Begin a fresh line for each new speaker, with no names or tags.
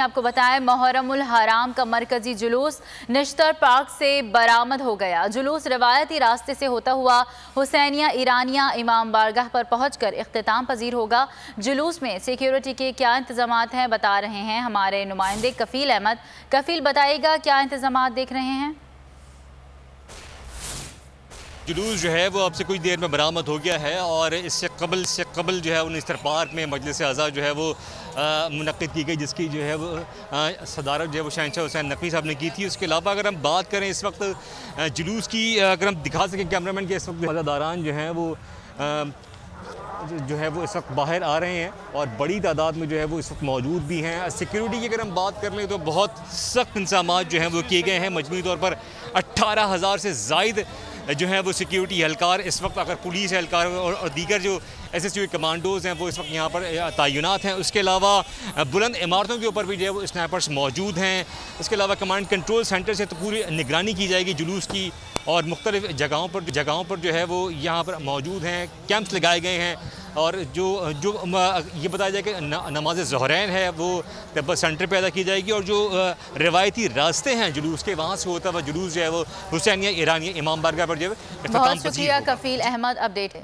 आपको बताएं मुहर्रमुल हराम का मरकजी जुलूस निश्तर पार्क से बरामद हो गया। जुलूस रवायती रास्ते से होता हुआ हुसैनिया ईरानिया इमाम बारगाह पर पहुंचकर इख्तिताम पजीर होगा। जुलूस में सिक्योरिटी के क्या इंतजामात हैं बता रहे हैं हमारे नुमाइंदे कफील अहमद। कफील बताइएगा क्या इंतजामात देख रहे हैं।
जुलूस जो है वो अब से कुछ देर में बरामद हो गया है और इससे कबल जो है वो निस्तर पार्क में मजलिस आज़ा जो है वो मुनक़्क़िद की गई, जिसकी जो है वो सदारत जो है वो शहंशाह हुसैन नकवी साहब ने की थी। उसके अलावा अगर हम बात करें इस वक्त जुलूस की, अगर हम दिखा सकें कैमरामैन के, इस वक्त मज़ादारान जो हैं वो इस वक्त बाहर आ रहे हैं और बड़ी तादाद में जो है वो इस वक्त मौजूद भी हैं। सिक्योरिटी की अगर हम बात कर लें तो बहुत सख्त इंतजाम जो हैं वो किए गए हैं। मजमूई तौर पर 18,000 से ज़ायद जो है वो सिक्योरिटी एहलकार इस वक्त, अगर पुलिस एहलकार और दीगर जो SSU कमांडोज़ हैं वो इस वक्त यहाँ पर तैनात हैं। उसके अलावा बुलंद इमारतों के ऊपर भी जो है वो स्नाइपर्स मौजूद हैं। उसके अलावा कमांड कंट्रोल सेंटर से तो पूरी निगरानी की जाएगी जुलूस की, और मुख्तलिफ जगहों पर जो है वो यहाँ पर मौजूद हैं, कैंप्स लगाए गए हैं। और जो ये बताया जाए कि नमाज ज़ोहरैन है वो तब सेंटर पे अदा की जाएगी, और जो रवायती रास्ते हैं जुलूस के, वहाँ से होता हुआ जुलूस जो है वो हुसैनिया ईरानिया इमाम बारगाह पर जो है।
बहुत शुक्रिया कफील अहमद अपडेट है।